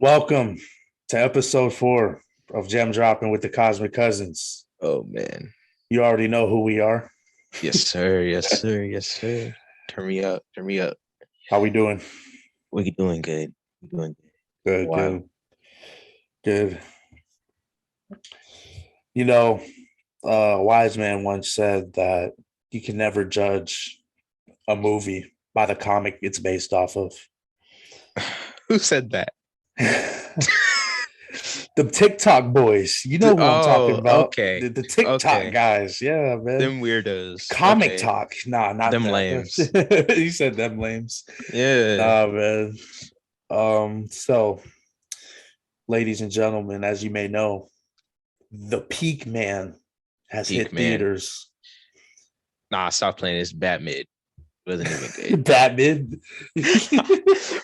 Welcome to episode 4 of Droppin with the Cosmic Cousins. Oh man. You already know who we are. Yes, sir. Yes, sir. Yes, sir. Turn me up. Turn me up. How we doing? We doing good. We doing good. Good, Wow. good. You know, a wise man once said that you can never judge a movie by the comic it's based off of. Who said that? The TikTok boys. You know who I'm talking about. Okay. The TikTok Okay. guys. Yeah, man. Them weirdos. Comic Okay. talk. Nah, not them that. lames. You said them lames. Yeah. Nah, man. So, ladies and gentlemen, as you may know, the Peak Man has hit theaters. Nah, stop playing this Batman. Wasn't even good. Batman.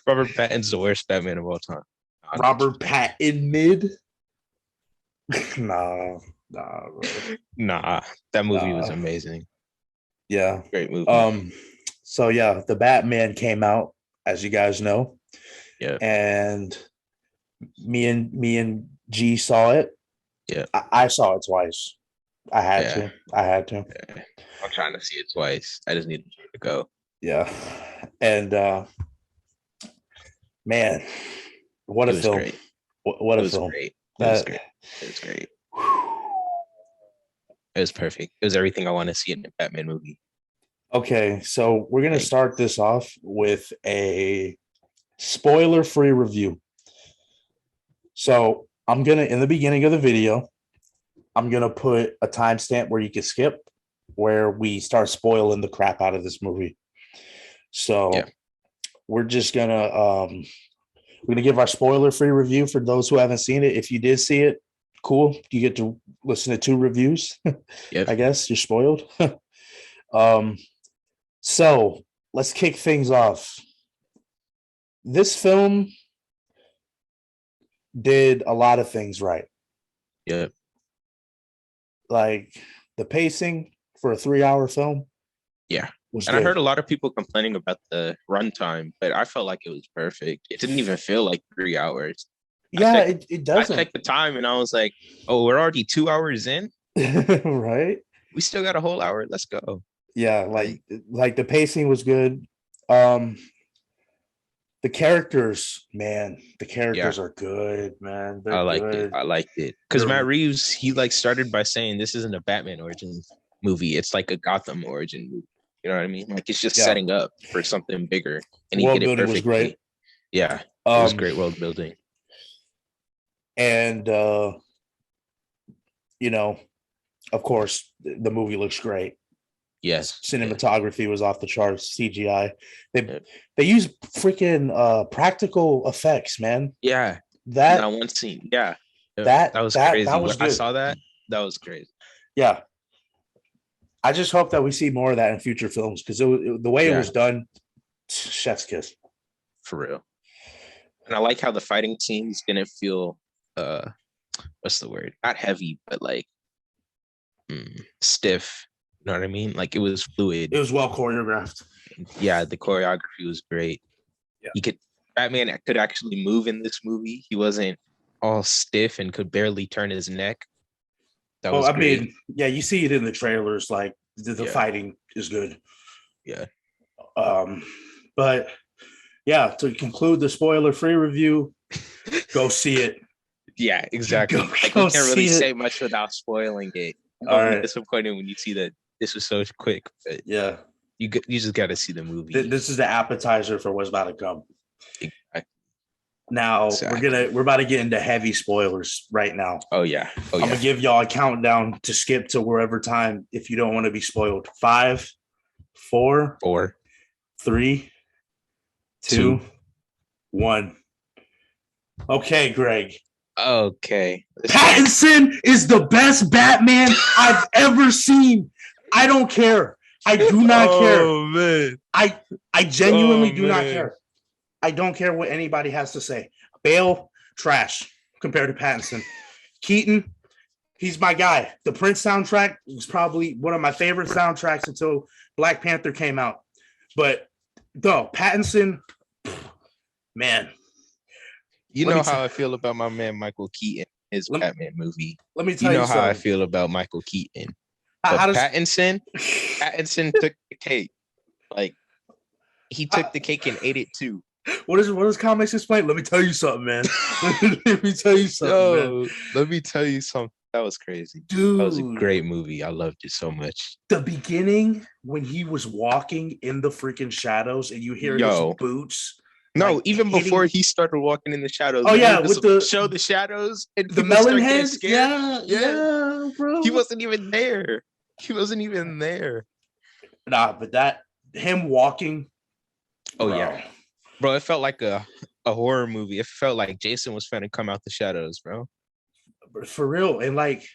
Robert Pattinson's the worst Batman of all time. Robert Pattinson mid. Nah, bro. Nah, that movie was amazing. Yeah. Great movie. So yeah, the Batman came out, as you guys know. Yeah. And me and G saw it. Yeah. I saw it twice. I had to. Yeah. I'm trying to see it twice. I just need to go. Yeah. And man, what a film. Great. What a film. Great. It was great. It was great. It was perfect. It was everything I want to see in a Batman movie. Okay, so we're gonna start this off with a spoiler-free review. So I'm gonna, in the beginning of the video, I'm gonna put a timestamp where you can skip, where we start spoiling the crap out of this movie. So we're just gonna give our spoiler-free review for those who haven't seen it. If you did see it, cool. You get to listen to 2 reviews. Yep. I guess you're spoiled. So let's kick things off. This film did a lot of things right. Yep. Like the pacing for a 3-hour film. Yeah. And I heard a lot of people complaining about the runtime, but I felt like it was perfect. It didn't even feel like 3 hours. Yeah, it doesn't. I checked the time and I was like, oh, we're already 2 hours in? Right? We still got a whole hour. Let's go. Yeah, like the pacing was good. The characters, man, are good, man. I liked it. Because Matt Reeves, he started by saying this isn't a Batman origin movie. It's like a Gotham origin movie. You know what I mean? Like it's just setting up for something bigger. And he did it perfectly. Was great. Yeah. It was great world building. And of course, the movie looks great. Yes. Cinematography was off the charts. CGI. They use freaking practical effects, man. Yeah. That one scene. Yeah. That was crazy. That was good. I saw that. That was crazy. Yeah. I just hope that we see more of that in future films because the way it was done, chef's kiss. For real. And I like how the fighting scenes didn't feel what's the word? Not heavy, but like stiff. You know what I mean? Like it was fluid. It was well choreographed. Yeah, the choreography was great. Yeah. Batman could actually move in this movie. He wasn't all stiff and could barely turn his neck. I mean, you see it in the trailers, like the fighting is good. Yeah. But yeah, to conclude the spoiler-free review, go see it. Yeah, exactly. Go you can't really say much without spoiling it. All right. Disappointed when you see that this was so quick, but yeah, you just got to see the movie. This is the appetizer for what's about to come. Exactly. Now we're about to get into heavy spoilers right now. Oh yeah. I'm gonna give y'all a countdown to skip to wherever time if you don't want to be spoiled. 5, 4, 3, 2, 1. Okay, Greg. Okay. Pattinson is the best Batman I've ever seen. I don't care. I do not care. Oh man. I genuinely do not care. I don't care what anybody has to say. Bale, trash compared to Pattinson. Keaton, he's my guy. The Prince soundtrack was probably one of my favorite soundtracks until Black Panther came out. But Pattinson, man, You know how I feel about my man Michael Keaton, his Batman movie. Let me tell you you know how I feel about Michael Keaton. But Pattinson took the cake. Like, he took the cake and ate it too. What does comics explain? Let me tell you something, man. Let me tell you something, man. Let me tell you something. That was crazy. Dude. That was a great movie. I loved it so much. The beginning, when he was walking in the freaking shadows and you hear his boots. No, even before he started walking in the shadows. Oh, yeah. With show the shadows and the melon head. Yeah, bro. He wasn't even there. Nah, but him walking. Oh, bro. Yeah. Bro, it felt like a horror movie. It felt like Jason was finna come out the shadows, bro. For real. And like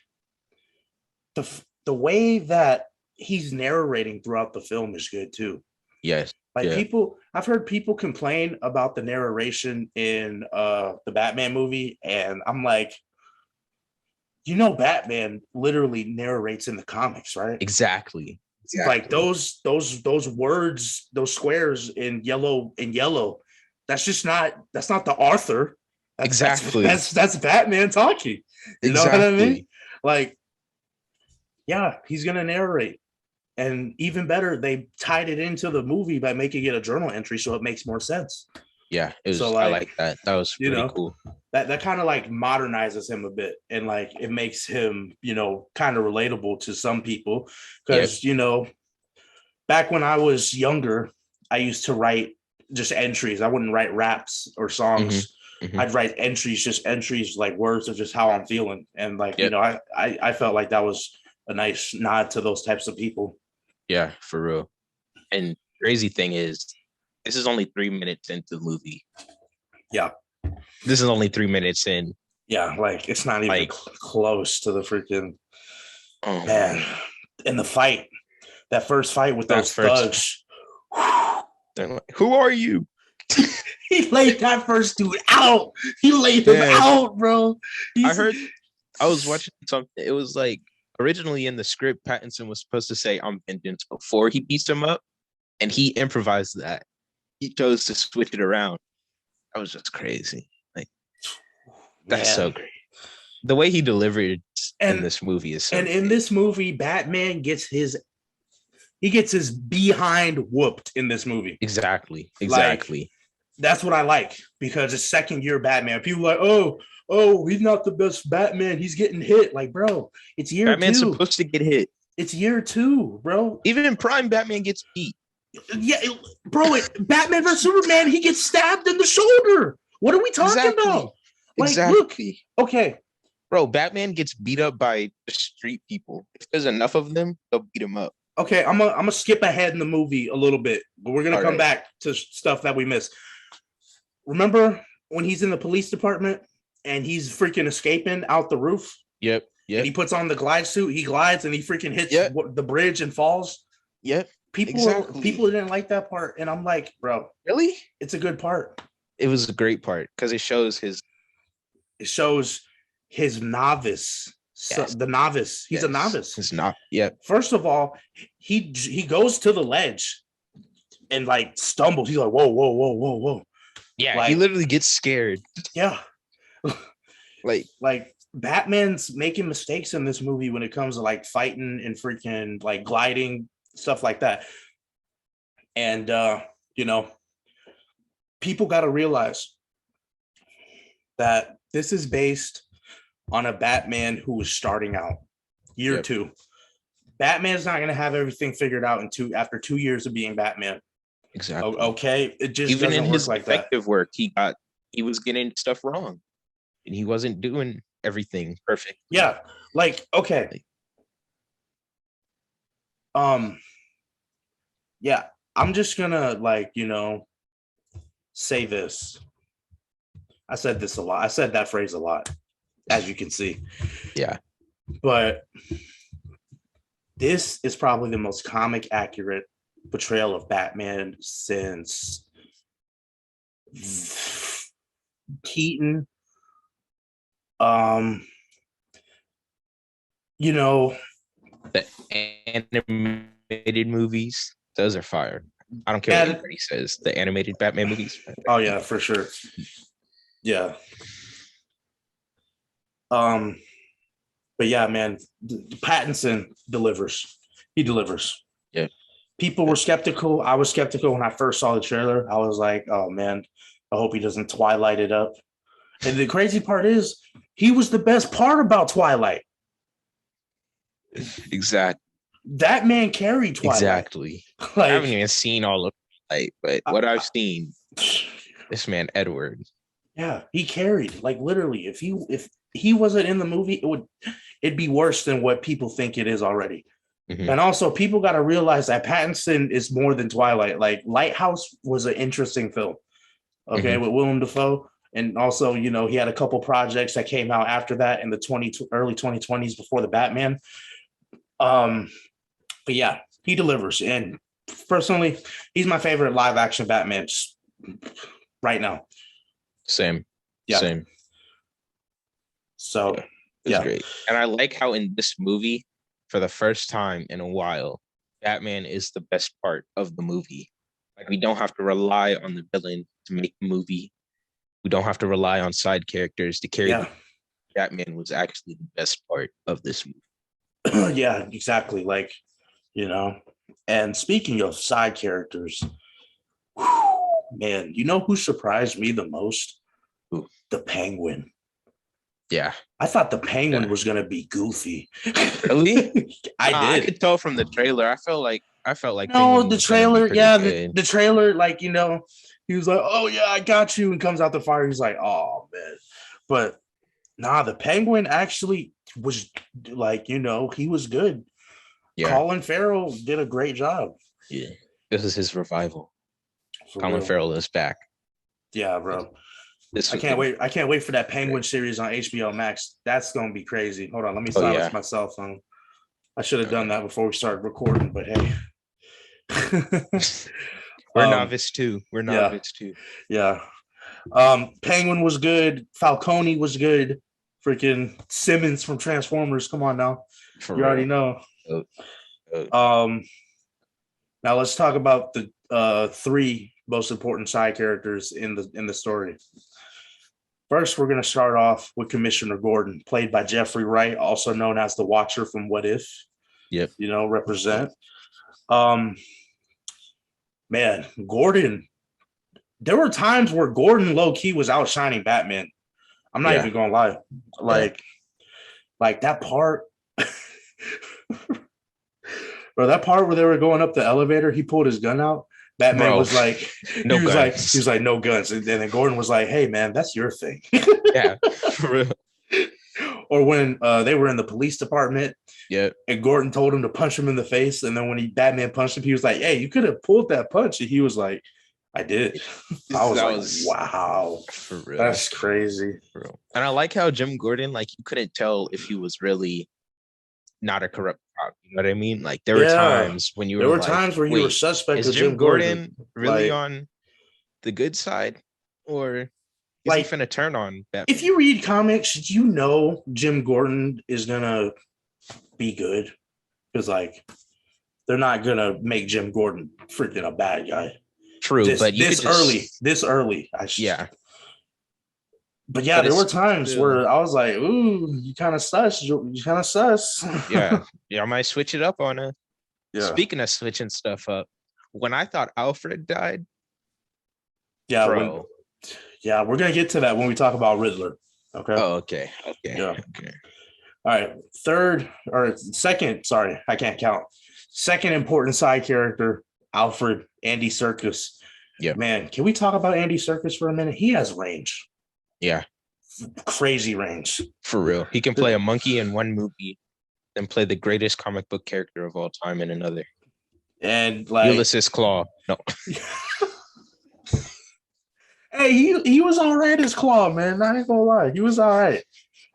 the way that he's narrating throughout the film is good too. Yes. Like I've heard people complain about the narration in the Batman movie, and I'm like, Batman literally narrates in the comics, right? Exactly. Like those words, those squares in yellow, that's not the author. Exactly. That's Batman talking. You know what I mean? Like, yeah, he's gonna narrate. And even better, they tied it into the movie by making it a journal entry, so it makes more sense. Yeah, it was. So, I like that. That was pretty cool. That kind of like modernizes him a bit, and like it makes him, kind of relatable to some people. Because back when I was younger, I used to write just entries. I wouldn't write raps or songs. I'd write entries like words of just how I'm feeling, and like I felt like that was a nice nod to those types of people. Yeah, for real. And crazy thing is, this is only 3 minutes into the movie. Yeah. This is only 3 minutes in. Yeah, like it's not even close to the freaking man. And the fight, that first fight with those thugs. They're like, who are you? He laid that first dude out. He laid him out, bro. I was watching something. It was like, originally in the script, Pattinson was supposed to say, "I'm vengeance" before he beats him up, and he improvised that. He chose to switch it around. That was just crazy. Like, that's so great. The way he delivered in this movie is so and in this movie, Batman gets his behind whooped in this movie. Exactly. Like, that's what I like, because it's second year Batman. People are like, oh, he's not the best Batman. He's getting hit. Like, bro, it's year Batman's 2. Supposed to get hit. It's year 2, bro. Even in Prime, Batman gets beat. Yeah, bro, Batman vs. Superman, he gets stabbed in the shoulder. What are we talking about? Like, look, okay. Bro, Batman gets beat up by the street people. If there's enough of them, they'll beat him up. Okay, I'm gonna skip ahead in the movie a little bit, but we're gonna come back to stuff that we missed. Remember when he's in the police department and he's freaking escaping out the roof? Yep. And he puts on the glide suit, he glides, and he freaking hits the bridge and falls. Yep. People didn't like that part, and I'm like, bro, really? It's a good part. It was a great part because it shows his novice. Yes. The novice. He's a novice. He's not. Yeah. First of all, he goes to the ledge and like stumbles. He's like, whoa. Yeah, like, he literally gets scared. Yeah. like Batman's making mistakes in this movie when it comes to like fighting and freaking like gliding, stuff like that. And people got to realize that this is based on a Batman who was starting out year 2. Batman's not going to have everything figured out after 2 years of being Batman. Exactly. Okay. It just even doesn't in his work like effective that. work, he was getting stuff wrong, and he wasn't doing everything perfect. Yeah. Like, okay. Yeah. I'm just gonna say this. I said this a lot. I said that phrase a lot, as you can see. Yeah. But this is probably the most comic accurate portrayal of Batman since Keaton. The animated movies, those are fire. I don't care what anybody says. The animated Batman movies. Oh yeah, for sure. Yeah, But yeah, man, Pattinson delivers. He delivers. Yeah. People were skeptical. I was skeptical when I first saw the trailer. I was like, oh man, I hope he doesn't Twilight it up. And the crazy part is, he was the best part about Twilight. Exactly. That man carried Twilight. Exactly. Like, I haven't even seen all of Twilight, but what I've seen, this man Edward. Yeah, he carried. Like literally, if he wasn't in the movie, it'd be worse than what people think it is already. Mm-hmm. And also, people got to realize that Pattinson is more than Twilight. Like Lighthouse was an interesting film, okay, with Willem Dafoe, and also, you know, he had a couple projects that came out after that in the early 2020s before the Batman. But yeah, he delivers, and personally, he's my favorite live action Batman right now. Same. So it's great, and I like how in this movie, for the first time in a while, Batman is the best part of the movie. Like, we don't have to rely on the villain to make the movie. We don't have to rely on side characters to carry. Batman was actually the best part of this movie. Yeah, exactly. Like, you know, and speaking of side characters, man, you know who surprised me the most? Who? The Penguin. Yeah. I thought the Penguin was gonna be goofy. Really? I could tell from the trailer. I felt like no, the trailer, the trailer, like, you know, he was like, oh yeah, I got you, and comes out the fire. He's like, oh man. But nah, the Penguin actually was like, you know, he was good. Yeah. Colin Farrell did a great job. Yeah. This is his revival. Colin Farrell is back. Yeah, bro. I can't wait. I can't wait for that Penguin series on HBO Max. That's gonna be crazy. Hold on, let me silence my cell phone. I should have done that before we started recording, but hey. We're novice too. Yeah. Penguin was good. Falcone was good. Freaking Simmons from Transformers. Come on now. You already know. Now let's talk about the three most important side characters in the story. First, we're going to start off with Commissioner Gordon, played by Jeffrey Wright, also known as the Watcher from What If. Yep. You know, represent. Man, Gordon. There were times where Gordon low-key was outshining Batman. I'm not even gonna lie. Like that part. Bro, that part where they were going up the elevator, he pulled his gun out. Batman was like, no guns. He was like, no guns. And then Gordon was like, hey, man, that's your thing. Yeah, for real. Or when they were in the police department, and Gordon told him to punch him in the face. And then when Batman punched him, he was like, hey, you could have pulled that punch. And he was like, I did. I was like, wow. For real. That's crazy. For real. And I like how Jim Gordon, like, you couldn't tell if he was really not a corrupt cop. You know what I mean? Like, there were times when you were times where you were suspect of Jim Gordon really on the good side, or is he finna turn on Batman? If you read comics, you know Jim Gordon is gonna be good, because like they're not gonna make Jim Gordon freaking a bad guy. True, but this early. But yeah, there were times where I was like, ooh, you kind of sus. Yeah, I might switch it up on it. Yeah. Speaking of switching stuff up, when I thought Alfred died, we're gonna get to that when we talk about Riddler. Okay. Oh, okay. Yeah. Okay. All right. Second. Sorry, I can't count. Second important side character, Alfred, Andy Serkis. Yeah. Man, can we talk about Andy Serkis for a minute? He has range. Yeah. Crazy range. For real. He can play a monkey in one movie and play the greatest comic book character of all time in another. And like Ulysses Claw. No. Hey, he was all right as Claw, man. I ain't gonna lie. He was all right.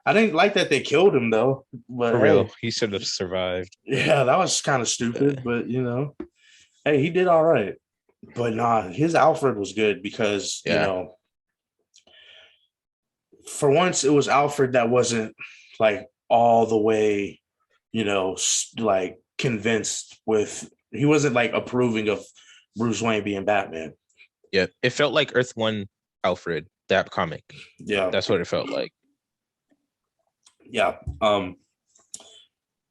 I didn't like that they killed him though. But for real, he should have survived. Yeah, that was kind of stupid, but you know, hey, he did all right. But nah, his Alfred was good because you know, for once it was Alfred that wasn't like all the way, you know, like convinced with. He wasn't like approving of Bruce Wayne being Batman. Yeah, it felt like Earth 1 Alfred, that comic. Yeah, that's what it felt like. Yeah. I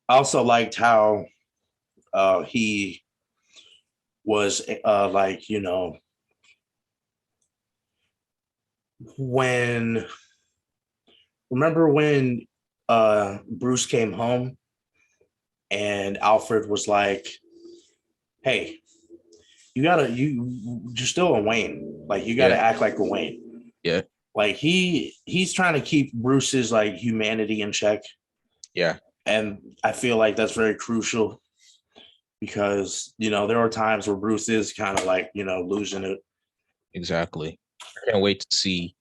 also liked how he was like, when remember when Bruce came home and Alfred was like, hey, you're still a Wayne. Like you gotta act like a Wayne. Yeah. Like he's trying to keep Bruce's like humanity in check. Yeah. And I feel like that's very crucial because, there are times where Bruce is kind of like, losing it. Exactly. I can't wait to see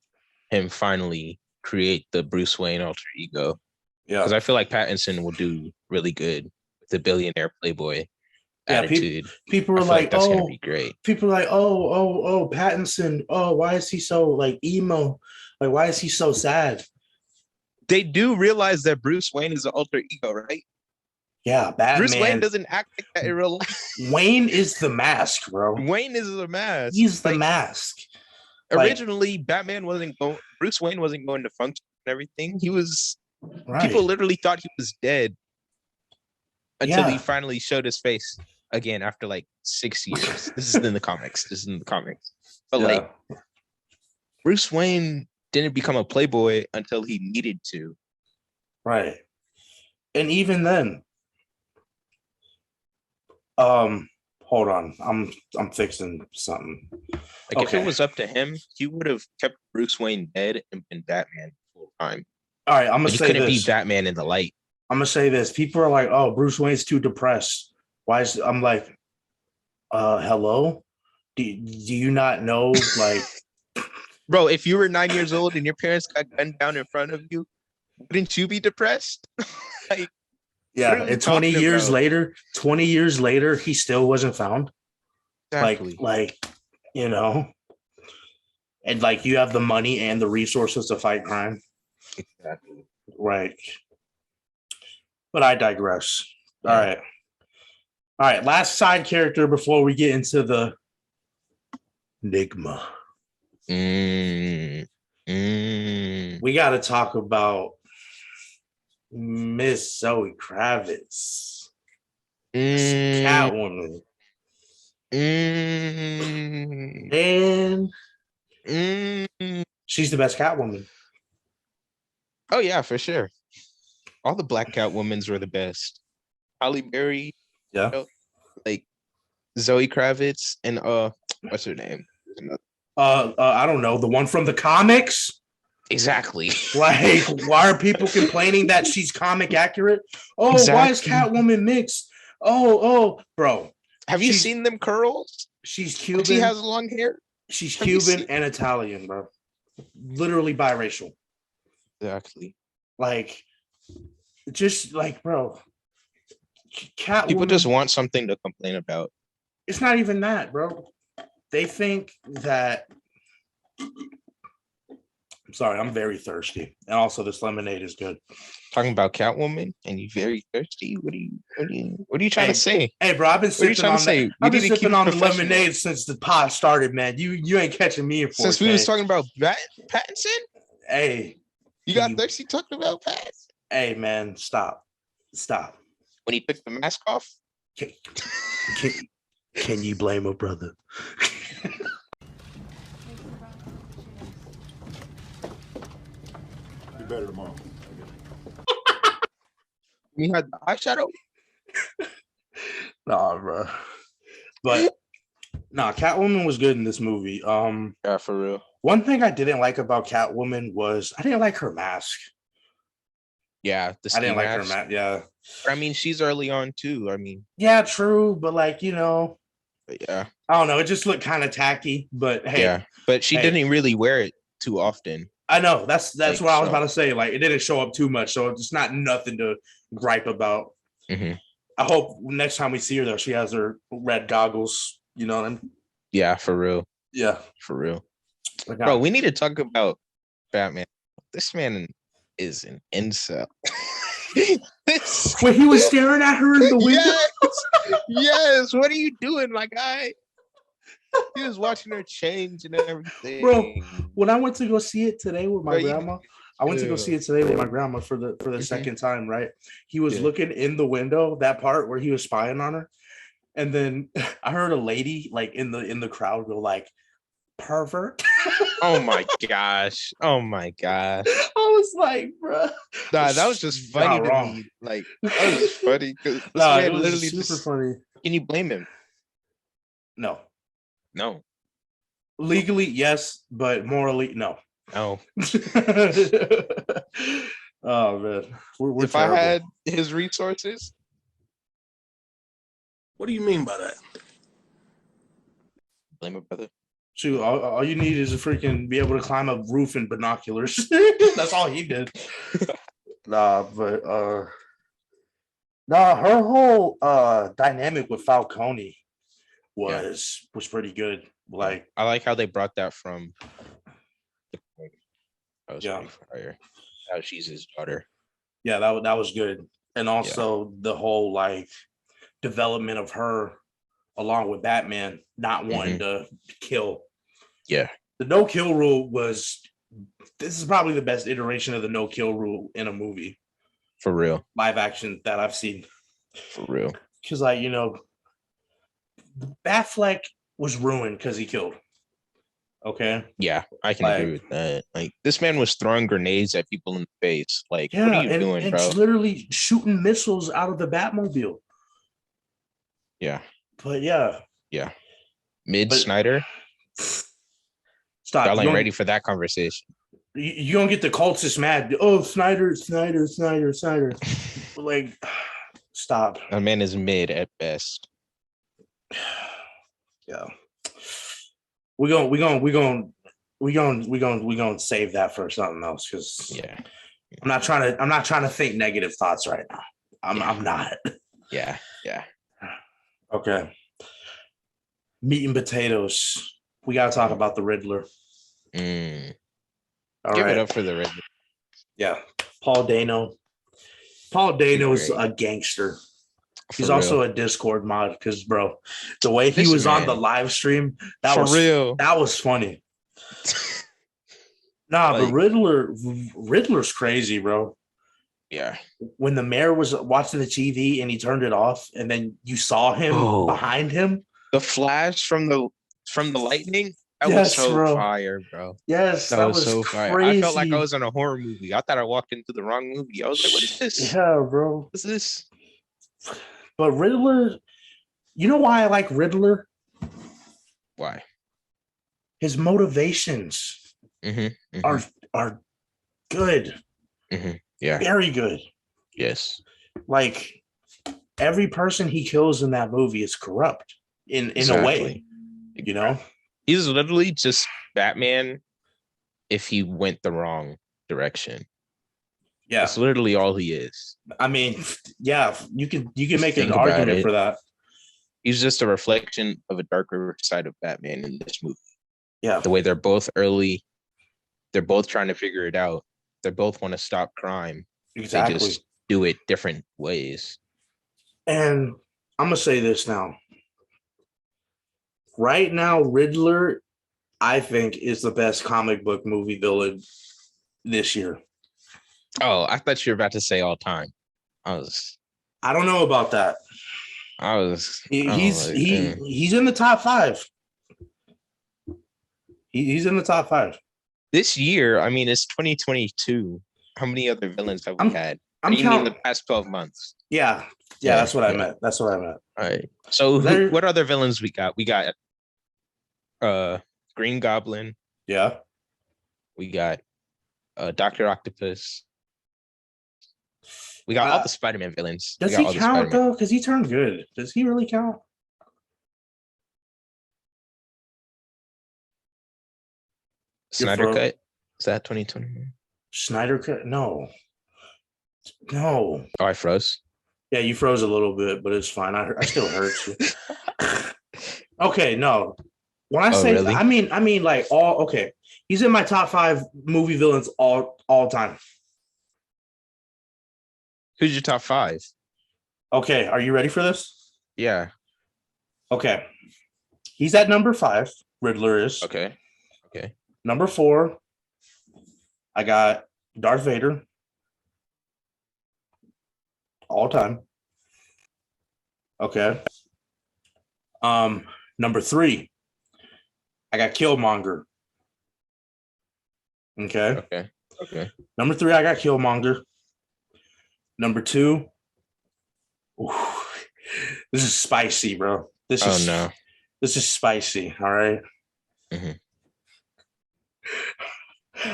him finally create the Bruce Wayne alter ego. Yeah. Because I feel like Pattinson will do really good with the billionaire playboy attitude. People are like, that's gonna be great. People are like, oh, Pattinson. Oh, why is he so like emo? Like, why is he so sad? They do realize that Bruce Wayne is an alter ego, right? Yeah, Batman. Bruce Wayne doesn't act like that in real life. Wayne is the mask, bro. Wayne is the mask. He's the mask. Originally, Batman wasn't going. Bruce Wayne wasn't going to function and everything. He was. Right. People literally thought he was dead until he finally showed his face again after like 6 years. This is in the comics. But like, Bruce Wayne didn't become a playboy until he needed to. Right. And even then, hold on. I'm fixing something. Like if it was up to him, he would have kept Bruce Wayne dead and been Batman full time. All right, I'm gonna say this. He couldn't be Batman in the light. I'm gonna say this. People are like, "Oh, Bruce Wayne's too depressed." Why is I'm like, hello? Do you not know? Like, bro, if you were 9 years old and your parents got gunned down in front of you, wouldn't you be depressed? Like, yeah. And 20 years later, he still wasn't found. Exactly. Like, and like you have the money and the resources to fight crime. Exactly. Right. But I digress. Yeah. All right. Last side character before we get into the enigma. We got to talk about Miss Zoe Kravitz. Catwoman. And she's the best Catwoman. Oh yeah, for sure. All the black Catwomans were the best. Halle Berry, like Zoe Kravitz, and what's her name? I don't know, the one from the comics. Exactly. Like, why are people complaining that she's comic accurate? Oh, exactly. Why is Catwoman mixed? Oh, bro. Have you seen them curls? She's Cuban. She has long hair. She's Cuban and Italian, bro. Literally biracial. Exactly. Like, just like, bro. Catwoman, people just want something to complain about. It's not even that, bro. They think that. I'm sorry, I'm very thirsty, and also this lemonade is good. Talking about Catwoman, and you very thirsty. What are you trying to say? Hey, bro, I've been sipping on the lemonade since the pod started, man. You ain't catching me in since we was talking about Pattinson. Hey, you got thirsty talking about Pattinson. Hey, man, stop. When he took the mask off. Can you blame a brother? Be better tomorrow. We had the eyeshadow. Nah, bro. But Catwoman was good in this movie. Yeah, for real. One thing I didn't like about Catwoman was I didn't like her mask. Yeah, I didn't like her mask. Yeah. I mean, she's early on too. I mean, yeah, true, but like, yeah, I don't know. It just looked kind of tacky, but hey, yeah, but she didn't really wear it too often. I know that's what I was about to say. Like, it didn't show up too much, so it's not nothing to gripe about. Mm-hmm. I hope next time we see her, though, she has her red goggles. You know what I mean? Yeah, for real. Yeah, for real. Bro, we need to talk about Batman. This man is an incel. When he was staring at her in the window. Yes. What are you doing, my guy? He was watching her change and everything. Bro, when I went to go see it today with my grandma, I went to go see it today with my grandma for the second time, right? He was looking in the window, that part where he was spying on her. And then I heard a lady like in the crowd go like, pervert. Oh my gosh. Oh my gosh. I was like, bro. Nah, that was just funny to me. Like, that was just funny because this man it was literally super just funny. Can you blame him? No. Legally, yes, but morally, no. No. Oh man, we're if terrible. I had his resources. What do you mean by that? Blame it, brother. Shoot, all you need is to freaking be able to climb a roof in binoculars. That's all he did. Nah, her whole dynamic with Falcone was pretty good. Like, I like how they brought that from. That was pretty fire. How she's his daughter. Yeah, that was good, and also the whole like development of her along with Batman not wanting to kill. Yeah. The no kill rule this is probably the best iteration of the no kill rule in a movie. For real. Live action that I've seen. For real. Because Batfleck was ruined because he killed. Okay. Yeah, I can agree with that. Like, this man was throwing grenades at people in the face. Like, what are you doing, bro? It's literally shooting missiles out of the Batmobile. Yeah. But yeah. Snyder. Stop. Y'all ain't ready for that conversation. You don't get the cultists mad. Oh, Snyder. Like, stop. That man is mid at best. Yeah. We're gonna save that for something else because I'm not trying to think negative thoughts right now. I'm not. Yeah. Okay. Meat and potatoes. We gotta talk about the Riddler. Give it up for the Riddler. Yeah. Paul Dano. Paul Dano is a gangster. He's also a Discord mod because, bro, the way he was on the live stream, that was funny. But Riddler's crazy, bro. Yeah. When the mayor was watching the TV and he turned it off, and then you saw him behind him, the flash from the lightning. That was so fire, bro. Yes, that was so fire. I felt like I was in a horror movie. I thought I walked into the wrong movie. I was like, "What is this?" Yeah, bro. What is this? But Riddler, you know why I like Riddler? Why? His motivations are good. Yeah, very good. Yes, like every person he kills in that movie is corrupt in a way. You know, he's literally just Batman if he went the wrong direction. Yeah, that's literally all he is. I mean, yeah, you can make an argument for that. He's just a reflection of a darker side of Batman in this movie. Yeah, the way they're both early, they're both trying to figure it out. They both want to stop crime. Exactly, they just do it different ways. And I'm gonna say this now. Right now, Riddler, I think, is the best comic book movie villain this year. Oh, I thought you were about to say all time. I don't know about that. He's in the top 5. He's in the top 5. This year, I mean, it's 2022. How many other villains have we had? I'm counting the past 12 months. Yeah, that's what I meant. That's what I meant. All right. So what other villains we got? We got Green Goblin. Yeah. We got Dr. Octopus. We got all the Spider-Man villains. Does he count though? Because he turned good. Does he really count? Snyder Cut? Is that 2020? Snyder Cut? No. Oh, I froze. Yeah, you froze a little bit, but it's fine. I still heard you. Okay, no. When I say, really? I mean like all. Okay, he's in my top 5 movie villains all time. Who's your top 5? Okay, are you ready for this? Yeah. Okay, he's at number 5. Riddler is. Okay. Number 4, I got Darth Vader, all time. Okay. Number 3, I got Killmonger. Okay. Okay. Number 3, I got Killmonger. Number 2, this is spicy, bro. This is spicy. All right. Mm-hmm.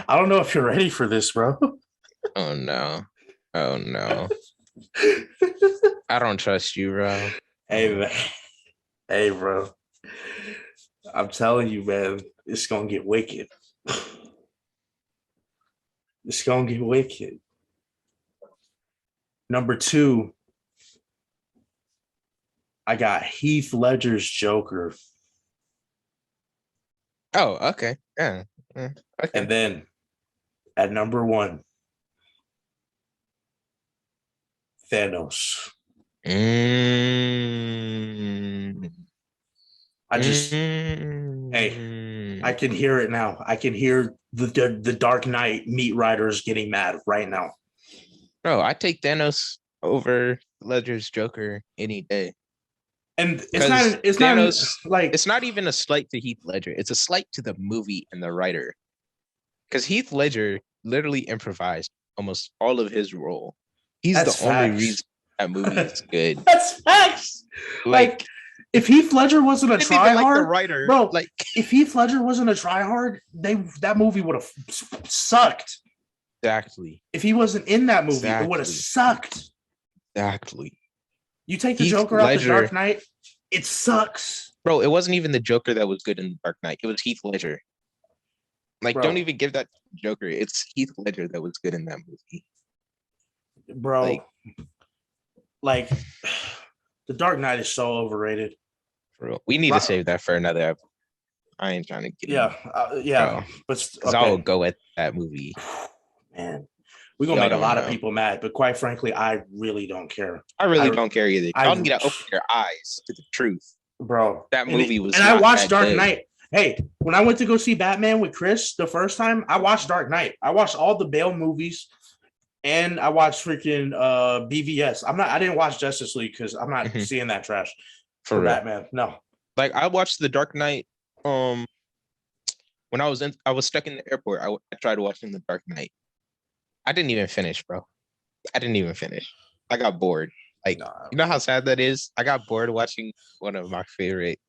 I don't know if you're ready for this, bro. Oh no. I don't trust you, bro. Hey, man. Hey, bro. I'm telling you, man, it's gonna get wicked. It's gonna get wicked. Number 2, I got Heath Ledger's Joker. Oh, okay. Yeah. Okay. And then at number 1, Thanos. Hey, I can hear it now. I can hear the Dark Knight meat riders getting mad right now. Bro, I take Thanos over Ledger's Joker any day. And it's not even a slight to Heath Ledger. It's a slight to the movie and the writer. Because Heath Ledger literally improvised almost all of his role. He's only reason that movie is good. That's facts. Like if Heath Ledger wasn't a tryhard, bro. Like if Heath Ledger wasn't a tryhard, that movie would have sucked. Exactly. If he wasn't in that movie, it would have sucked. Exactly. You take the Joker out the Dark Knight, it sucks. Bro, it wasn't even the Joker that was good in the Dark Knight. It was Heath Ledger. Like, bro, don't even give that Joker. It's Heath Ledger that was good in that movie. Bro, like the Dark Knight is so overrated. Bro, we need to save that for another episode. I ain't trying to get yeah. But I'll go at that movie. Man, we're gonna make a lot of people mad, but quite frankly, I really don't care. I really don't care either. Y'all need to open your eyes to the truth, bro. That movie was. And I watched Dark Knight. Hey, when I went to go see Batman with Chris the first time, I watched Dark Knight. I watched all the Bale movies, and I watched freaking BVS. I didn't watch Justice League because I'm not seeing that trash for Batman. No, like I watched the Dark Knight. When I was stuck in the airport. I tried watching the Dark Knight. I didn't even finish, bro. I didn't even finish. I got bored. Like, you know how sad that is? I got bored watching one of my favorite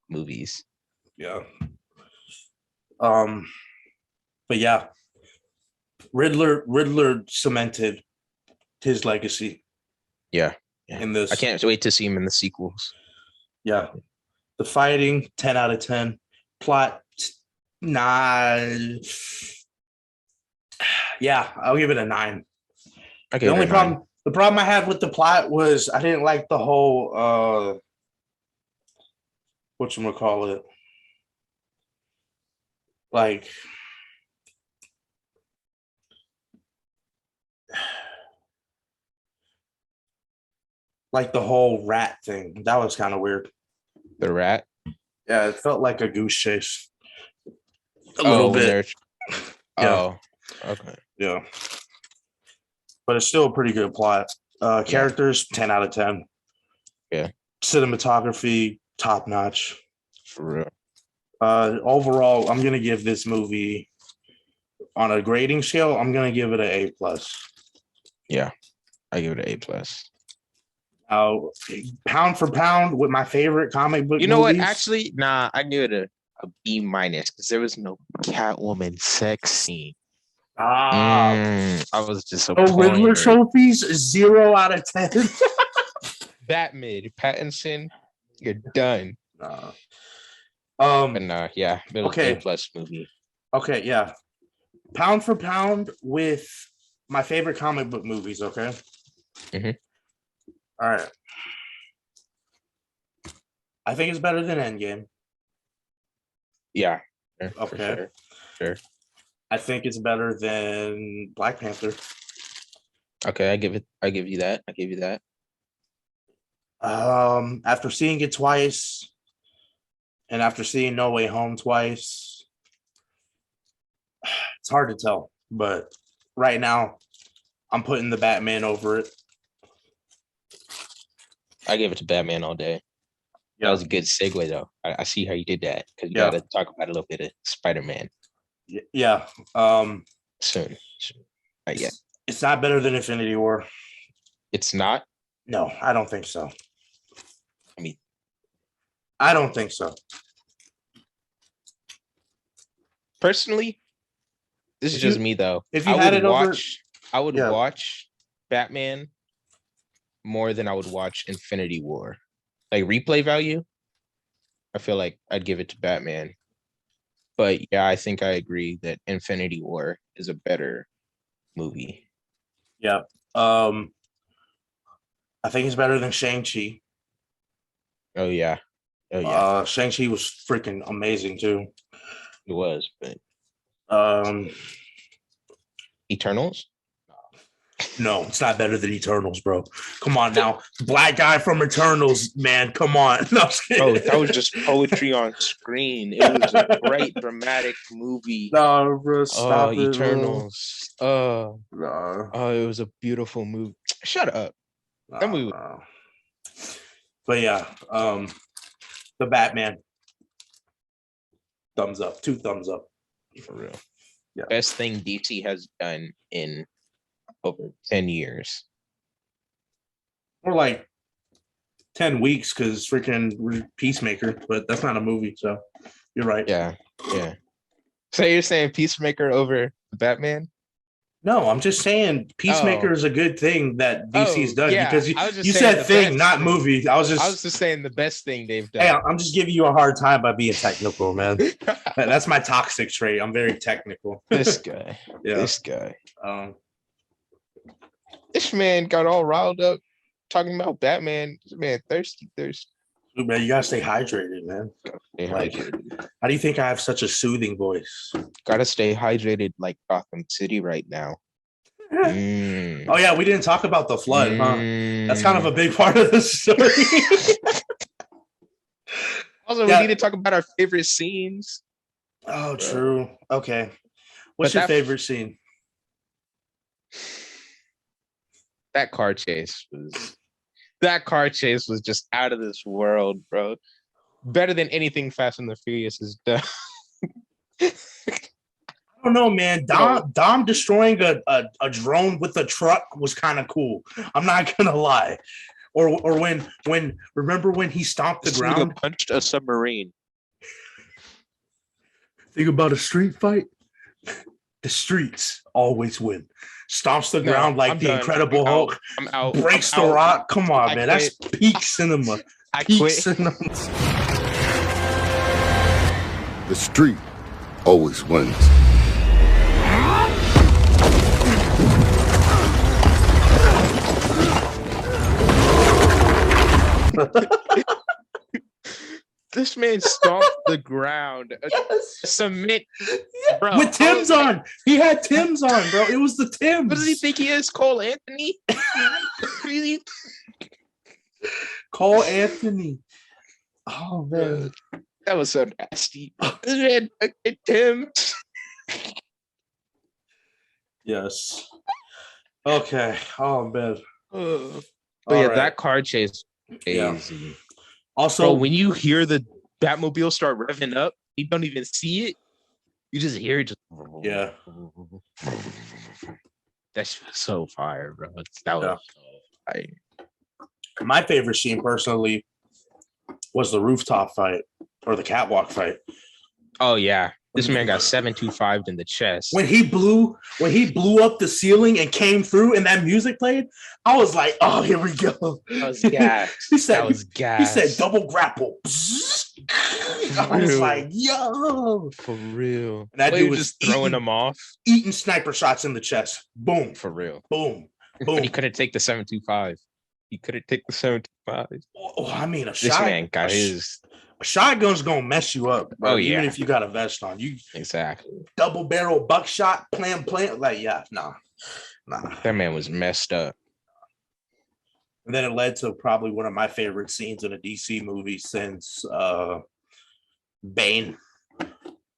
movies. Yeah. But yeah, Riddler cemented his legacy. Yeah. In this, I can't wait to see him in the sequels. Yeah. The fighting, 10 out of 10. Plot, nah. Yeah, I'll give it a 9. Okay. The problem I had with the plot was I didn't like the whole whatchamacallit. Like the whole rat thing. That was kind of weird. The rat? Yeah, it felt like a goose chase. A little bit. Yeah. Oh, okay. Yeah. But it's still a pretty good plot. Characters, 10 out of 10. Yeah. Cinematography, top notch. For real. Overall, I'm gonna give this movie on a grading scale. I'm gonna give it an A+. Yeah, I give it an A+. Pound for pound with my favorite comic book. You know movies. What? Actually, nah, I give it a B- because there was no Catwoman sex scene. I was disappointed. Oh, Riddler trophies, 0 out of 10. Batman, Pattinson, you're done. But no, yeah, it was an A+ movie. Okay, yeah. Pound for pound with my favorite comic book movies. Okay. All right. I think it's better than Endgame. Yeah. Okay. Sure. I think it's better than Black Panther. Okay, I give you that. After seeing it twice, and after seeing No Way Home twice, it's hard to tell, but right now, I'm putting the Batman over it. I give it to Batman all day. That was a good segue, though. I see how you did that because you got to talk about a little bit of Spider-Man. Yeah. Soon. Not yet. It's not better than Infinity War. It's not? No, I don't think so. I mean, I don't think so. Personally, this is just me, though. If you had it over... I would watch Batman more than I would watch Infinity War. Like replay value, I feel like I'd give it to Batman. But yeah, I think I agree that Infinity War is a better movie. Yeah. I think it's better than Shang-Chi. Oh yeah. Shang-Chi was freaking amazing too. It was, but Eternals? No, it's not better than Eternals, bro. Come on now. Black guy from Eternals, man. Come on. No, bro, that was just poetry on screen. It was a great dramatic movie. No, bro, stop it, Eternals. No. It was a beautiful movie. Shut up. That movie. But yeah, the Batman. Thumbs up. 2 thumbs up. For real. Yeah. Best thing DC has done in over 10 years. Or like 10 weeks because freaking Peacemaker, but that's not a movie, so you're right. Yeah. So you're saying Peacemaker over Batman? No, I'm just saying Peacemaker is a good thing that DC's done because you said thing, not movie. I was just saying the best thing they've done. Hey, I'm just giving you a hard time by being technical, man. That's my toxic trait. I'm very technical. This guy. Yeah. This guy. This man got all riled up talking about Batman. This man thirsty. Dude, man, you gotta stay hydrated, man. Hydrated. How do you think I have such a soothing voice? Gotta stay hydrated like Gotham City right now. Oh yeah, we didn't talk about the flood, huh? That's kind of a big part of the story. Also, we need to talk about our favorite scenes. Oh, true. Okay. What's your favorite scene? That car chase was just out of this world, bro. Better than anything Fast and the Furious has done. I don't know, man. Dom destroying a drone with a truck was kind of cool. I'm not gonna lie. Or when remember when he stomped the ground, punched a submarine. Think about a street fight. The streets always win. Stomps the ground like the Incredible Hulk. I'm out. Breaks the rock. Come on, man. That's peak cinema. I quit. Cinema. The street always wins. This man stomped the ground. Cement, bro. With Tim's on. He had Tim's on, bro. It was the Tim's. What does he think he is, Cole Anthony? Really? Cole Anthony. Oh, man. That was so nasty. This man fucking Tim. Yes. Okay. Oh, man. But yeah, that car chase crazy. Yeah. Also, bro, when you hear the Batmobile start revving up, you don't even see it. You just hear it. That's so fire, bro. That was so fire. My favorite scene, personally, was the rooftop fight or the catwalk fight. Oh yeah, this man got 725 in the chest. When he blew up the ceiling and came through, and that music played, I was like, "Oh, here we go." That was gas. He said, "Double grapple." I was like, "Yo, for real." And that dude was just throwing them off, eating sniper shots in the chest. Boom, for real. Boom, boom. But he couldn't take the 725. He couldn't take the 725. Oh, I mean, this man got his. A shotgun's gonna mess you up, bro. Oh, yeah. Even if you got a vest on, you exactly double barrel buckshot, plan, like nah. That man was messed up. And then it led to probably one of my favorite scenes in a DC movie since Bane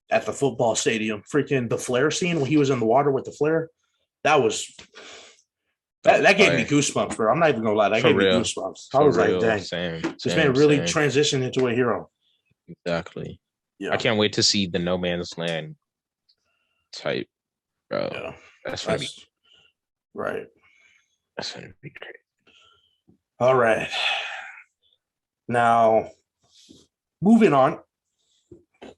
at the football stadium. Freaking the flare scene when he was in the water with the flare. that was that gave me goosebumps, bro. I'm not even gonna lie, that gave me goosebumps. I was like, dang, this man really transitioned into a hero. Exactly. Yeah, I can't wait to see the No Man's Land type, bro. Yeah, that's gonna be right. That's gonna be great. All right, now moving on. I'm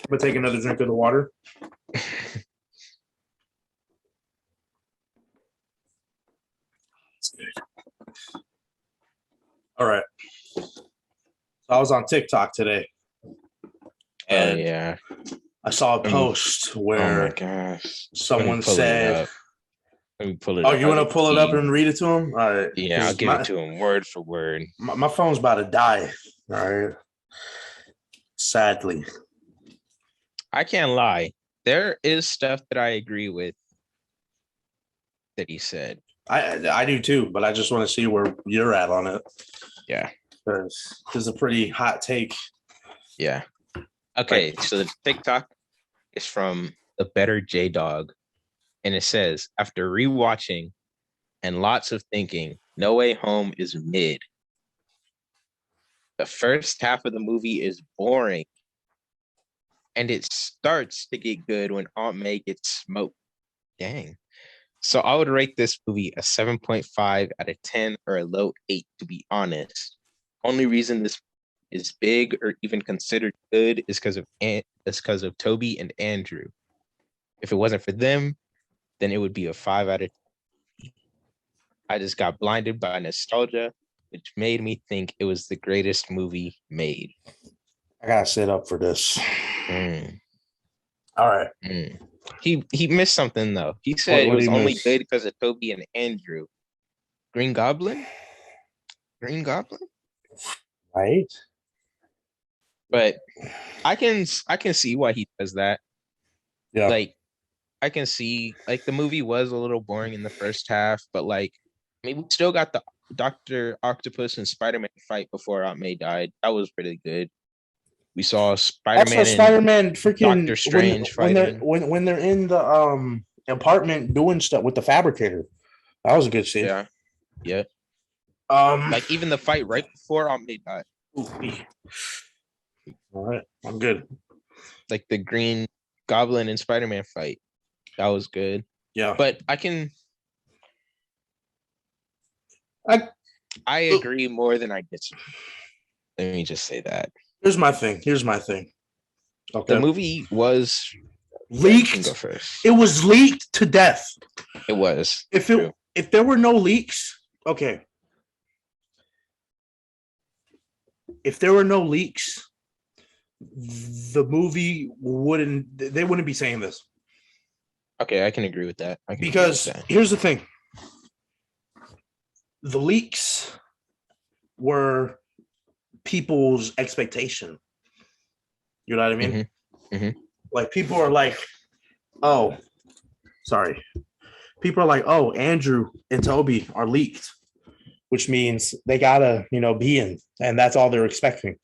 gonna take another drink of the water. All right. So I was on TikTok today. And yeah. I saw a post where oh my gosh. Someone said, let me pull it up. Oh, you want to pull it up and read it to him? All right. Yeah, I'll give it to him word for word. My phone's about to die. All right. Sadly. I can't lie. There is stuff that I agree with that he said. I do too, but I just want to see where you're at on it. Yeah. Because this is a pretty hot take. Yeah. Okay, so the TikTok is from the Better J Dog, and it says, after rewatching and lots of thinking, No Way Home is mid. The first half of the movie is boring, and it starts to get good when Aunt May gets smoked. Dang. So I would rate this movie a 7.5 out of 10 or a low 8, to be honest. Only reason this is big or even considered good is because of Toby and Andrew. If it wasn't for them, then it would be a 5 out of 10. I just got blinded by nostalgia, which made me think it was the greatest movie made. I gotta sit up for this. All right. He missed something though. He said it was only good because of Toby and Andrew. Green Goblin? Right. But I can see why he does that. Yeah. Like, I can see, like, the movie was a little boring in the first half, but like, I mean, we still got the Dr. Octopus and Spider-Man fight before Aunt May died. That was pretty good. We saw Spider-Man also Spider-Man freaking Doctor Strange fighting when they're in the apartment doing stuff with the fabricator. That was a good scene. Yeah. Like even the fight right before Aunt May died. All right, I'm good. Like the Green Goblin and Spider-Man fight. That was good. Yeah. But I agree more than I disagree. Let me just say that. Here's my thing. Okay. The movie was leaked. Go first. It was leaked to death. It was. If there were no leaks, okay. If there were no leaks, the movie wouldn't be saying this. Okay, I can agree with that. Because here's the thing. The leaks were people's expectation. You know what I mean? Mm-hmm. Like people are like, oh, sorry. People are like, oh, Andrew and Toby are leaked, which means they gotta, be in, and that's all they're expecting.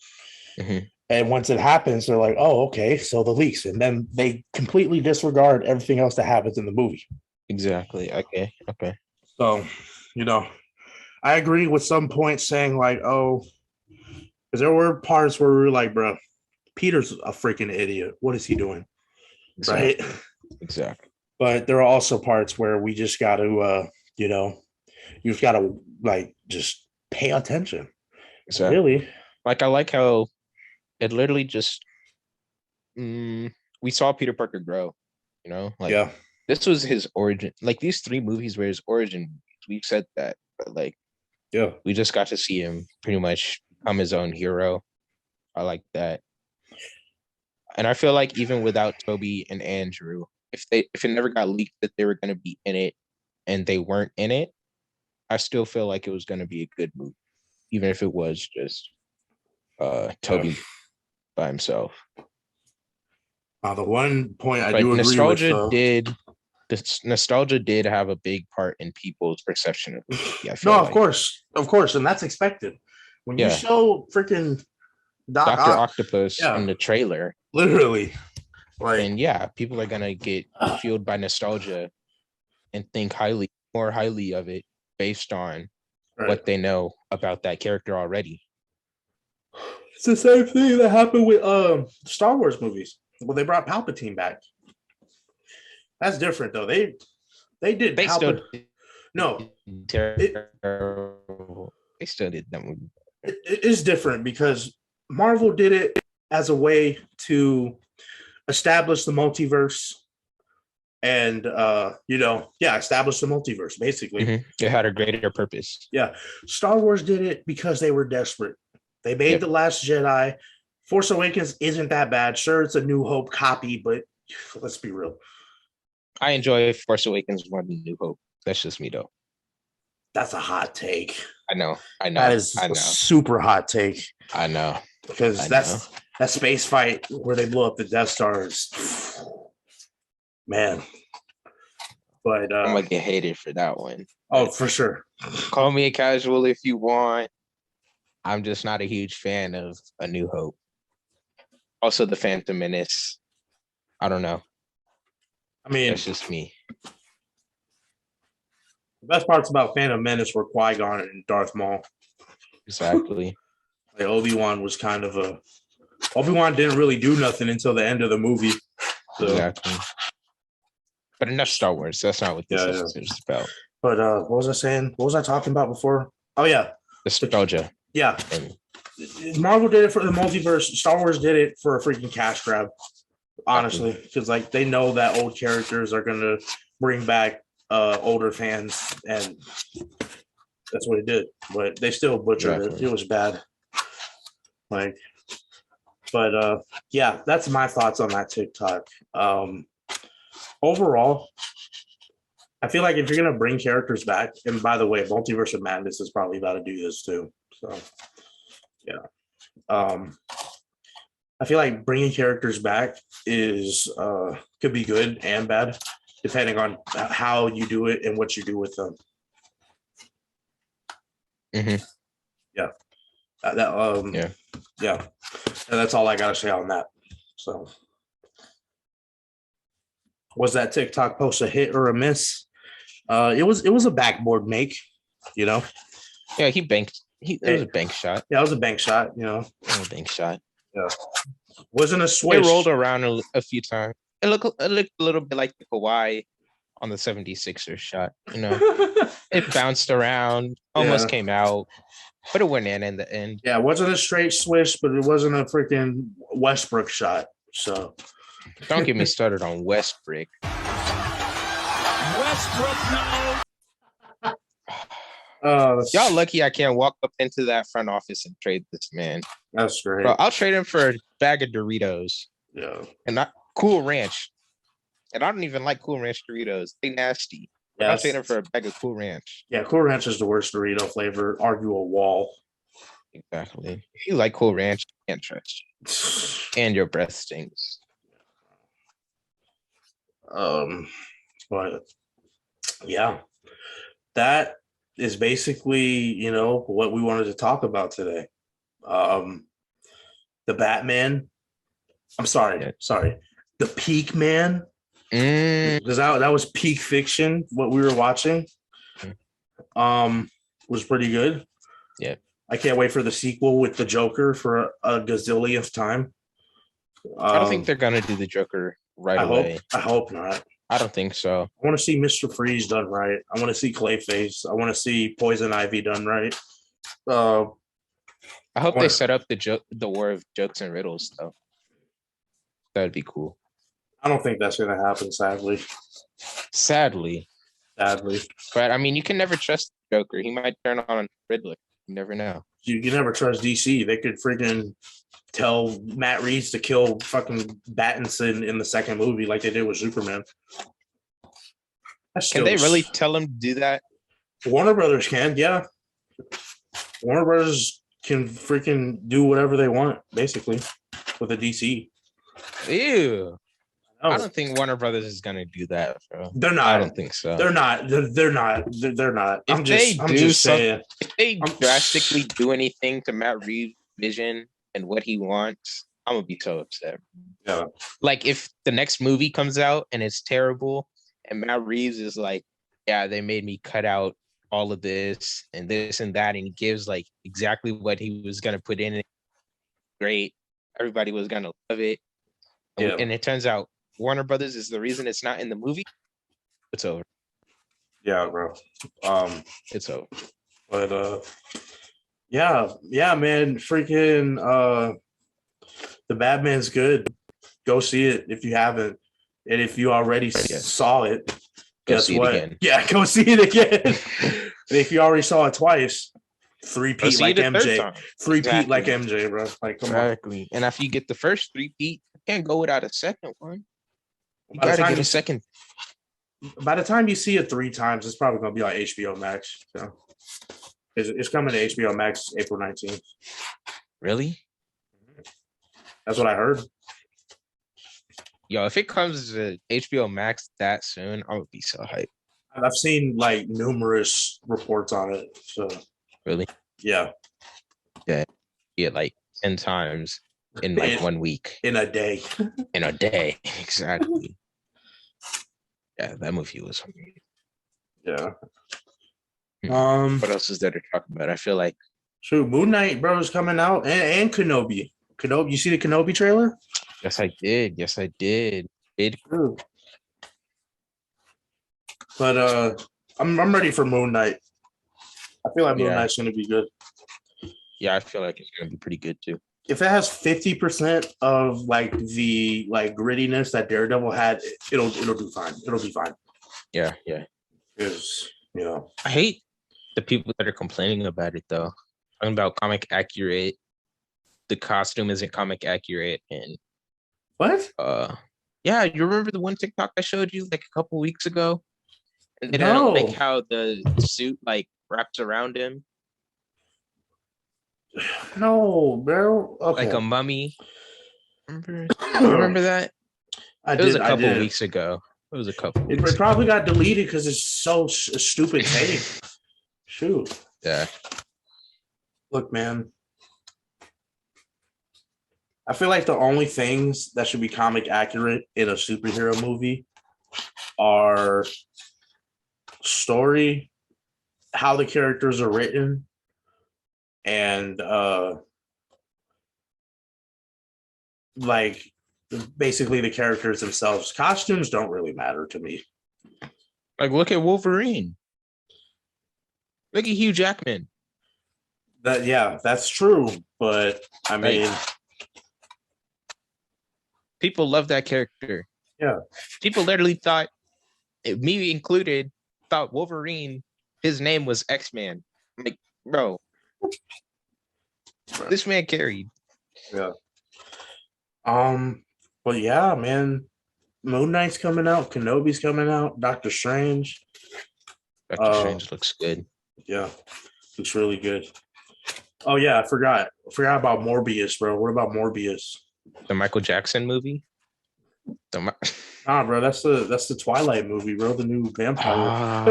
Mm-hmm. And once it happens, they're like, oh, okay, so the leaks, and then they completely disregard everything else that happens in the movie. Exactly. Okay. So, I agree with some points saying like, oh, because there were parts where we were like, bro, Peter's a freaking idiot. What is he doing? Exactly. Right? Exactly. But there are also parts where we just got to, you've got to like just pay attention. Exactly. Really? Like I like how it literally just we saw Peter Parker grow. Like this was his origin. Like these 3 movies were his origin. We've said that, but like we just got to see him pretty much become his own hero. I like that. And I feel like even without Toby and Andrew, if it never got leaked that they were going to be in it and they weren't in it, I still feel like it was going to be a good movie, even if it was just Toby by himself. The one point I do agree with, nostalgia did have a big part in people's perception of the movie. Of course, and that's expected. When you show freaking Dr. Octopus in the trailer, literally, and people are gonna get fueled by nostalgia and think more highly of it based on what they know about that character already. It's the same thing that happened with Star Wars movies. Well, they brought Palpatine back. That's different though. They did Palpatine. No, terrible. They still did that movie. It is different because Marvel did it as a way to establish the multiverse and establish the multiverse basically. Mm-hmm. It had a greater purpose. Yeah. Star Wars did it because they were desperate. They made The Last Jedi. Force Awakens isn't that bad. Sure, it's a New Hope copy, but let's be real. I enjoy Force Awakens more than New Hope. That's just me, though. That's a hot take. I know. That is a super hot take. I know. Because that space fight where they blow up the Death Star is, man. But I'm gonna get hated for that one. Oh, for sure. Call me a casual if you want. I'm just not a huge fan of A New Hope. Also, The Phantom Menace. I don't know. I mean, that's just me. The best parts about Phantom Menace were Qui-Gon and Darth Maul. Exactly. Like Obi-Wan was kind of Obi-Wan didn't really do nothing until the end of the movie. So. Exactly. But enough Star Wars. That's not what this is about. But what was I saying? What was I talking about before? Oh yeah, nostalgia. Yeah, Marvel did it for the multiverse. Star Wars did it for a freaking cash grab. Honestly, because like they know that old characters are gonna bring back older fans, and that's what it did. But they still butchered it. It was bad. Like, but yeah, that's my thoughts on that TikTok. Overall, I feel like if you're gonna bring characters back, and by the way, Multiverse of Madness is probably about to do this too. So, yeah, I feel like bringing characters back is could be good and bad, depending on how you do it and what you do with them. Mm-hmm. Yeah, yeah, and that's all I gotta say on that. So, was that TikTok post a hit or a miss? It was a backboard make, you know. Yeah, he banked. It was a bank shot. Yeah, it was a bank shot, you know. A bank shot. Yeah. Wasn't a swish. It rolled around a few times. It looked a little bit like the Kawhi on the 76ers shot, you know. It bounced around, almost came out, but it went in the end. Yeah, it wasn't a straight swish, but it wasn't a freaking Westbrook shot. So don't get me started on Westbrook. Y'all lucky I can't walk up into that front office and trade this man. That's great. Bro, I'll trade him for a bag of Doritos. Yeah. And not Cool Ranch. And I don't even like Cool Ranch Doritos. They nasty. Yeah, I'll trade him for a bag of Cool Ranch. Yeah, Cool Ranch is the worst Dorito flavor. Argue a wall. Exactly. If you like Cool Ranch, I can't trust you. And your breath stinks. But yeah, that is basically, you know, what we wanted to talk about today. The Batman. I'm sorry. The Peak Man. Because that was peak fiction. What we were watching, was pretty good. Yeah. I can't wait for the sequel with the Joker for a gazillionth time. I don't think they're gonna do the Joker away. I hope not. I don't think so. I want to see Mr. Freeze done right. I want to see Clayface. I want to see Poison Ivy done right. I hope they set up the war of jokes and riddles though. That would be cool. I don't think that's going to happen, sadly. Sadly. But I mean, you can never trust the Joker. He might turn on Riddler. You never know. You can never trust DC. They could freaking tell Matt Reeves to kill fucking Pattinson in the second movie like they did with Superman. Can they really tell him to do that? Warner Brothers can, yeah. Warner Brothers can freaking do whatever they want, basically, with a DC. Ew. I don't think Warner Brothers is gonna do that, bro. They're not. I don't think so. They're not. I'm just saying. If they drastically do anything to Matt Reeves' vision and what he wants, I'm gonna be so upset. Yeah. Like if the next movie comes out and it's terrible, and Matt Reeves is like, yeah, they made me cut out all of this and that, and he gives like exactly what he was gonna put in it. Great, everybody was gonna love it, and it turns out Warner Brothers is the reason it's not in the movie. It's over. Yeah, bro. It's over. But yeah, man, freaking the Batman's good. Go see it if you haven't, and if you already saw it, guess what? Yeah, go see it again. And if you already saw it twice, three-peat like MJ. Three-peat like MJ, bro. Like, come on. And if you get the first three-peat, you can't go without a second one. You gotta get a second. By the time you see it 3 times, it's probably gonna be on HBO Max. So it's coming to HBO Max April 19th. Really? That's what I heard. Yo, if it comes to HBO Max that soon, I would be so hyped. I've seen like numerous reports on it. So really? Yeah. Yeah. Yeah, like 10 times in like 1 week. In a day. In a day. Exactly. Yeah, that movie was amazing. Yeah. What else is there to talk about? I feel like Moon Knight, bro, is coming out, and Kenobi. You see the Kenobi trailer? Yes, I did. But I'm ready for Moon Knight. I feel like Moon Knight's gonna be good. Yeah, I feel like it's gonna be pretty good too. If it has 50% of like the grittiness that Daredevil had, it'll do fine. It'll be fine. Yeah. Because I hate the people that are complaining about it though. Talking about comic accurate. The costume isn't comic accurate, and what? Yeah, you remember the one TikTok I showed you like a couple weeks ago? And they don't like how the suit like wraps around him. No, bro. Okay. Like a mummy. Remember that? It was a couple weeks ago. It probably got deleted because it's so stupid take. Shoot. Yeah. Look, man. I feel like the only things that should be comic accurate in a superhero movie are story, how the characters are written, and like basically the characters themselves. Costumes don't really matter to me. Like, look at Wolverine. Look at Hugh Jackman. That's true. But I mean, people love that character. Yeah. People literally thought, me included, thought Wolverine, his name was X-Man. I'm like, bro, this man carried. Yeah. But yeah, man, Moon Knight's coming out, Kenobi's coming out, Doctor Strange. Doctor Strange looks good. Yeah, looks really good. Oh yeah, I forgot about Morbius, bro. What about Morbius? The Michael Jackson movie? Nah, bro, that's the Twilight movie, bro. The new vampire.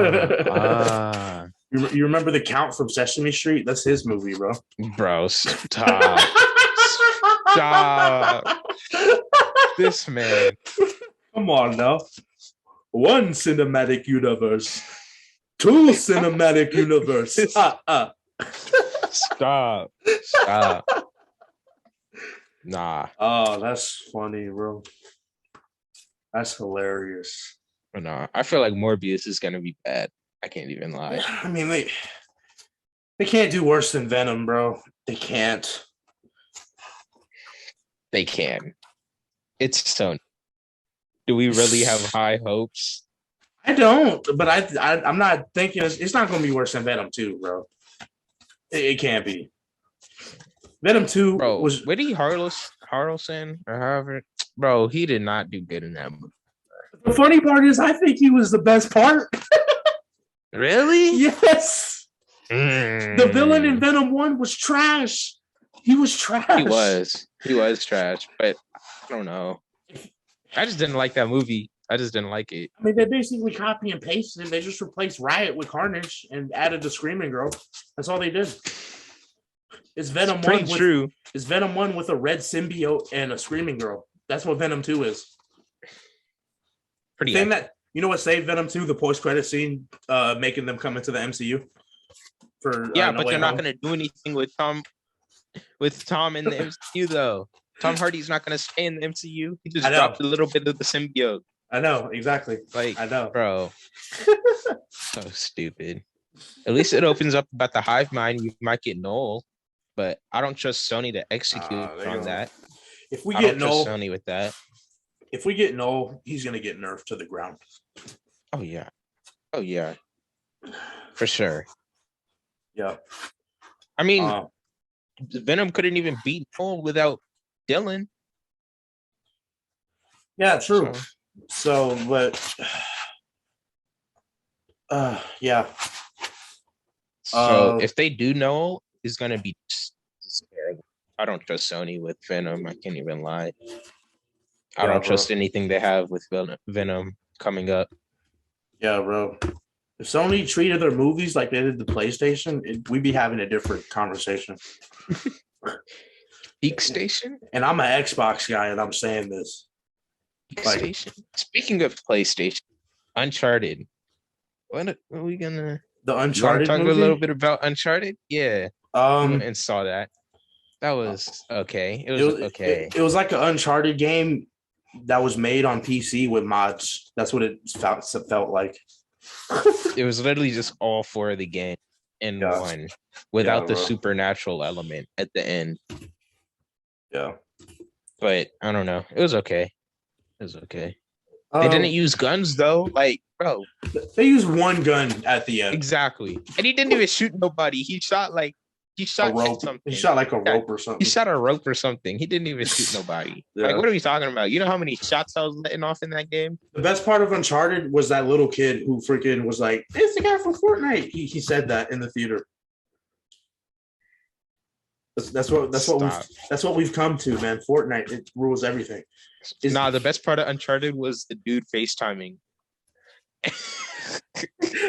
You remember the Count from Sesame Street? That's his movie, bro. Bro, stop. Stop. This man. Come on now. 1 cinematic universe. 2 cinematic universe. Stop. Nah. Oh, that's funny, bro. That's hilarious. No, I feel like Morbius is gonna be bad. I can't even lie. I mean, they can't do worse than Venom, bro. They can't. They can. It's Sony. Do we really have high hopes? I don't, but I'm not thinking it's not going to be worse than Venom 2, bro. It can't be. Venom 2 was Woody Harrelson or however, bro. He did not do good in that movie. The funny part is, I think he was the best part. Really? Yes. The villain in Venom 1 was trash. He was trash. He was trash, but I don't know. I just didn't like that movie. I just didn't like it. I mean, they basically copy and pasted. They just replaced Riot with Carnage and added the Screaming Girl. That's all they did. It's Venom 1 with true. It's Venom 1 with a red symbiote and a Screaming Girl. That's what Venom 2 is. Pretty the You know what saved Venom 2? The post-credit scene making them come into the MCU. For but they're not going to do anything with Tom in the MCU, though. Tom Hardy's not going to stay in the MCU. He just dropped a little bit of the symbiote. I know, exactly. Like, I know. Bro. So stupid. At least it opens up about the hive mind. You might get Noel, but I don't trust Sony to execute on that. If we get Noel, Sony with that. If we get Noel, he's going to get nerfed to the ground. Oh, yeah. For sure. Yeah. I mean, Venom couldn't even beat Noel without Dylan. Yeah, true. So but yeah. So if they do Noel, it's gonna be just terrible. I don't trust Sony with Venom. I can't even lie. I don't trust anything they have with Venom coming up. Yeah, bro. If Sony treated their movies like they did the PlayStation, we'd be having a different conversation. Geek Station? And I'm an Xbox guy, and I'm saying this. Station. Speaking of PlayStation, Uncharted. What are we gonna? The Uncharted talk movie? A little bit about Uncharted? Yeah. And saw that. That was okay. It was okay. It was like an Uncharted game that was made on PC with mods. That's what it felt like. It was literally just all 4 of the game in one, without the supernatural element at the end. Yeah. But I don't know. It was okay. They didn't use guns though. Like, bro. They used one gun at the end. Exactly. And he didn't even shoot nobody. He shot a rope. Something. He shot like a rope or something. He shot a rope or something. He didn't even shoot nobody. Like, what are we talking about? You know how many shots I was letting off in that game? The best part of Uncharted was that little kid who freaking was like, "It's the guy from Fortnite." He said that in the theater. That's what we've come to, man. Fortnite, it rules everything. The best part of Uncharted was the dude FaceTiming.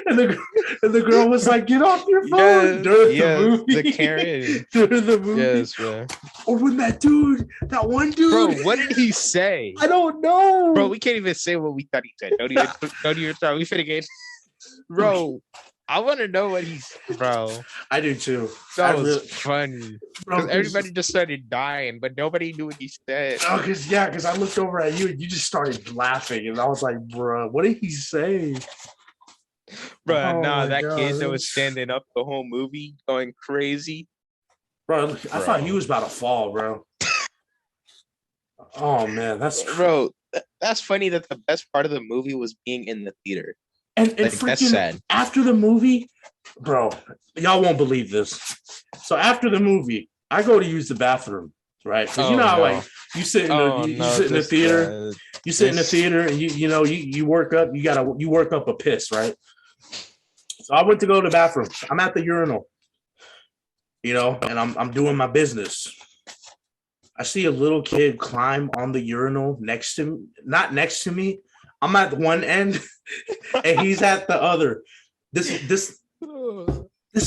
and the girl was like, "Get off your phone!" During the movie. The Karen during the movie. Yes, man. Or when that one dude. Bro, what did he say? I don't know. Bro, we can't even say what we thought he said. Don't even try. We finna get. Bro, I want to know what he's. Bro, I do too. That was funny. Because everybody just started dying, but nobody knew what he said. Oh, because I looked over at you and you just started laughing, and I was like, "Bro, what did he say?" Bro, that kid that was standing up the whole movie, going crazy. Bro, I thought he was about to fall, bro. Oh man, that's funny that the best part of the movie was being in the theater. And that's sad. After the movie, bro, y'all won't believe this. So after the movie, I go to use the bathroom, right? Because like you sit in the theater, you sit in the theater, and you work up. You work up a piss, right? So I went to go to the bathroom. I'm at the urinal, and I'm doing my business. I see a little kid climb on the urinal not next to me. I'm at one end, and he's at the other. This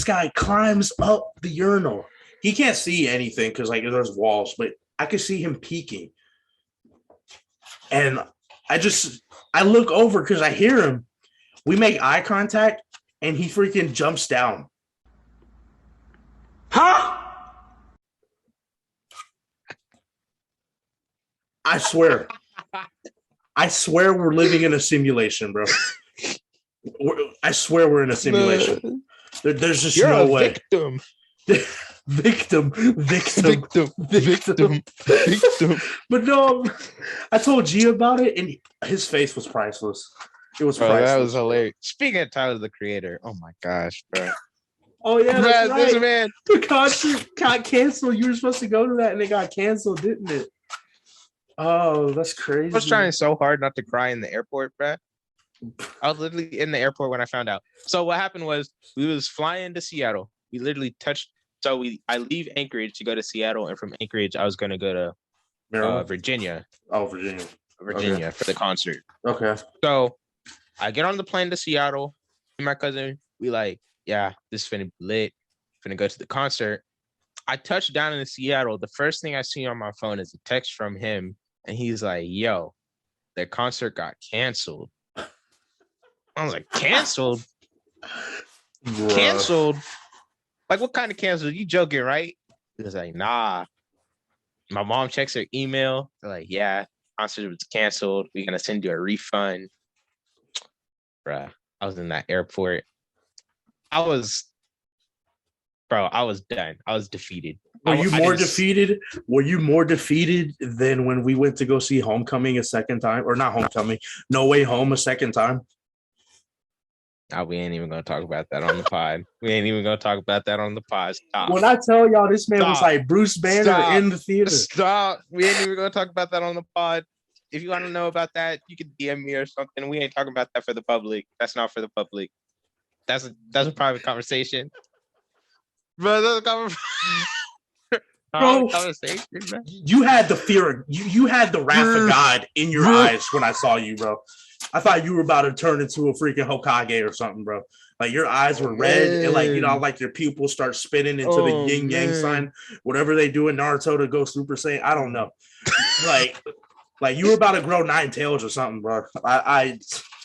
guy climbs up the urinal. He can't see anything because there's walls, but I could see him peeking. And I look over because I hear him. We make eye contact, and he freaking jumps down. Huh? I swear we're living in a simulation, bro. I swear we're in a simulation. There's just no way. Victim. But no, I told G about it, and his face was priceless. It was priceless. That was hilarious. Speaking of Tyler, the Creator, oh my gosh, bro. Oh yeah, that's right. This man. The concert got canceled. You were supposed to go to that, and it got canceled, didn't it? Oh, that's crazy. I was trying so hard not to cry in the airport, bro. I was literally in the airport when I found out. So what happened was we was flying to Seattle. We literally touched. So I leave Anchorage to go to Seattle, and from Anchorage I was going to go to Virginia. Oh, Virginia okay. For the concert. Okay. So I get on the plane to Seattle. Me and my cousin, we like, yeah, this is finna be lit. Finna go to the concert. I touched down in Seattle. The first thing I see on my phone is a text from him, and he's like, "Yo, their concert got canceled." I was like, canceled? Bruh. Canceled? Like, what kind of canceled? You joking, right? He was like, nah. My mom checks her email. They're like, yeah, concert was canceled. We're going to send you a refund. Bruh, I was in that airport. I was done. I was defeated. Were you more defeated? Were you more defeated than when we went to go see Homecoming a second time? Or not Homecoming, No Way Home a second time? We ain't even gonna talk about that on the pod. Stop. When I tell y'all this man was like Bruce Banner in the theater. Stop. We ain't even gonna talk about that on the pod. If you want to know about that, you can DM me or something. We ain't talking about that for the public. That's not for the public. That's a private conversation. Bro, that's a conversation, bro. You had the fear. You had the wrath of God in your eyes when I saw you, bro. I thought you were about to turn into a freaking Hokage or something, bro. Like your eyes were red and like your pupils start spinning into the yin yang sign. Whatever they do in Naruto to go Super Saiyan, I don't know. like you were about to grow 9 tails or something, bro.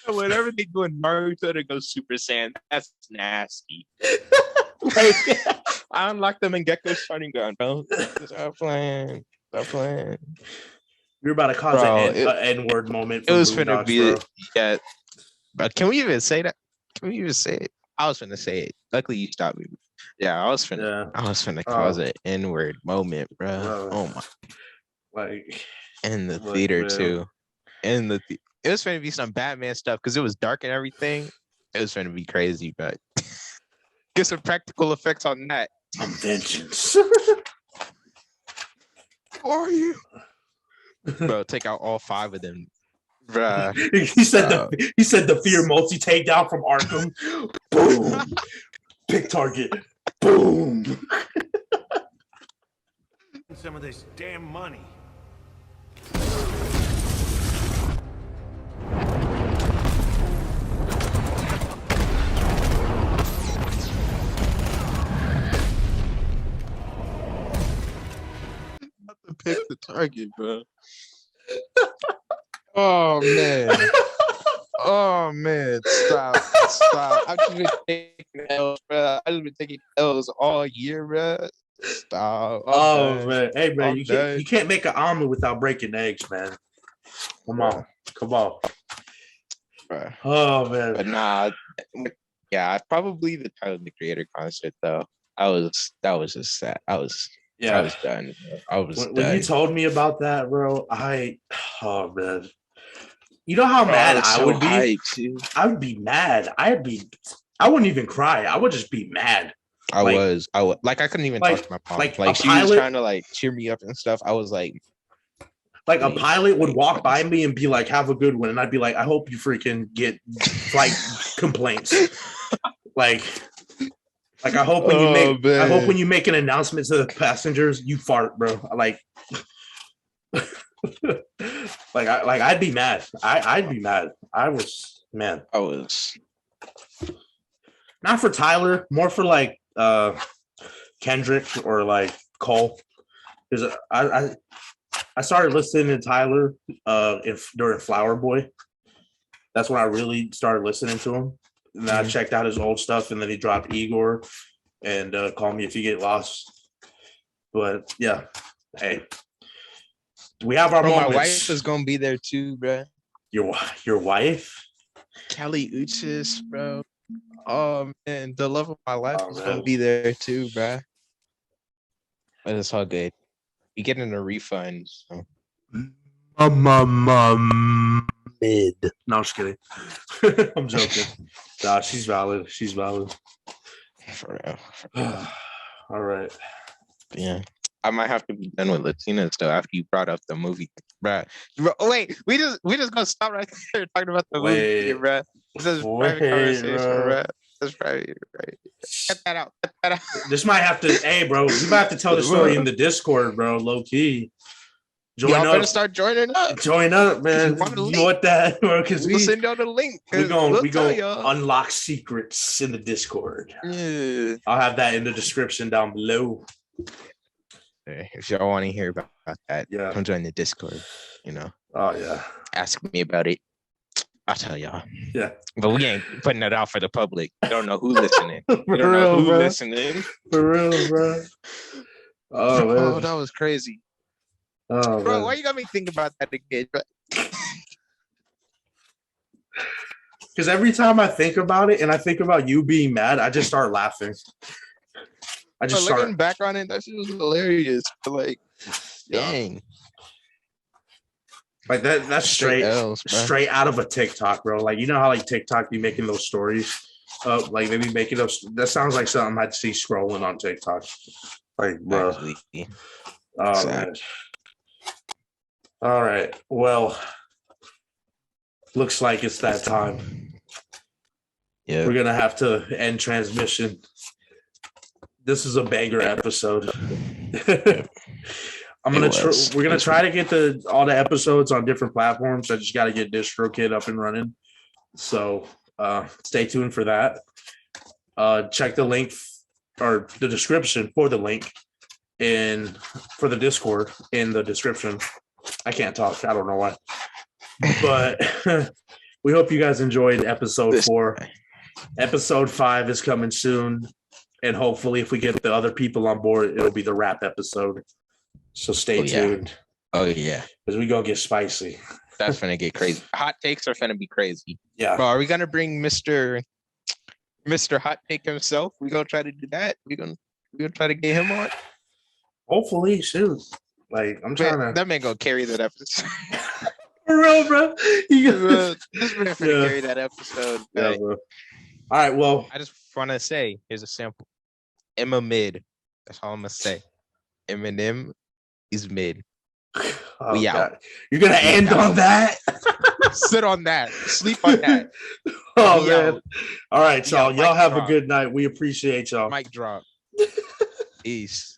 Whatever they do in Naruto to go Super Saiyan, that's nasty. I unlocked them in Gecko's starting ground, bro. Stop playing. You're about to cause an N-word moment. It was finna be yeah. But can we even say that? Can we even say it? I was finna say it. Luckily, you stopped me. Yeah, I was finna cause an N-word moment, bro. Oh my! Like in the theater too. It was finna be some Batman stuff because it was dark and everything. It was finna be crazy, but get some practical effects on that. I'm vengeance. Who are you? Bro, take out all 5 of them. Bruh. He said the fear multi takedown from Arkham. Boom. Pick target. Boom. Some of this damn money. Pick the target, bro. Oh man, stop. I've just been taking L's, bro. I've been taking L's all year, bro. Stop. Man, hey man, you can't make an omelet without breaking eggs, man. Come on. Bro. Oh man, but nah, yeah, probably the Tyler the Creator concert though. That was just sad. I was done. When you told me about that, bro, oh man. You know how mad I would be? I would be mad. I wouldn't even cry. I would just be mad. I would like I couldn't even talk to my mom. Like she was trying to like cheer me up and stuff. I was like a pilot would walk by me and be like, "Have a good one," and I'd be like, "I hope you freaking get flight complaints." Like I hope when you make an announcement to the passengers, you fart, bro. Like I'd be mad. I'd be mad. I was not for Tyler, more for like Kendrick or like Cole. Because I started listening to Tyler during Flower Boy. That's when I really started listening to him. And then I checked out his old stuff, and then he dropped Igor and Call Me If You Get Lost. But yeah, hey, we have our moments. My wife is gonna be there too, bro. Your wife? Kelly Uchis, bro. Oh man, the love of my life is gonna be there too, bro. But it's all good. You getting a refund. So. Mid. No, I'm just kidding. I'm joking. Nah, she's valid. For real. All right. Yeah. I might have to be done with Latinas though after you brought up the movie, bro. Wait, we just gonna stop right there talking about the movie, bro. This is private conversation, bro. That's private, right? Cut that out. This might have to. Hey, bro, you might have to tell the story in the Discord, bro. Low key. Y'all better start joining up. Join up, man. You want that? Because we'll send y'all the link. We gonna unlock secrets in the Discord. Yeah. I'll have that in the description down below. If y'all want to hear about that, come join the Discord. You know. Oh yeah. Ask me about it. I'll tell y'all. Yeah. But we ain't putting it out for the public. We don't know who listening. We don't know who listening. For real, bro. Oh, man. Oh, that was crazy. Oh, bro, man. why you got me thinking about that again? Because every time I think about it and I think about you being mad, I just start laughing. Looking back on it, that shit was hilarious. But like, dang. Like that's straight out of a TikTok, bro. Like, you know how like TikTok be making those stories? Like they be making those. That sounds like something I'd see scrolling on TikTok. Like, bro. Oh, man. All right. Well, looks like it's that time. Yeah. We're gonna have to end transmission. This is a banger episode. We're gonna try to get all the episodes on different platforms. I just got to get DistroKid up and running. So stay tuned for that. Check the link or the description for the link for the Discord in the description. I can't talk. I don't know why. But we hope you guys enjoyed episode 4. Episode 5 is coming soon. And hopefully if we get the other people on board, it'll be the wrap episode. So stay tuned. Oh, yeah. Because we going to get spicy. That's going to get crazy. Hot takes are going to be crazy. Yeah. Bro, are we going to bring Mr. Hot Take himself? We going to try to do that? We going to try to get him on? Hopefully, shoot. Like, I'm trying to. That man going to carry that episode. For real, bro. This man going to carry that episode. Yeah, bro. All right, well. I just want to say, here's a sample. Emma mid. That's all I'm going to say. Eminem is mid. Oh, we out. You're going to end on that? Sit on that. Sleep on that. Oh, we man. Out. All right, y'all. Y'all have a good night. We appreciate y'all. Mic drop. Peace.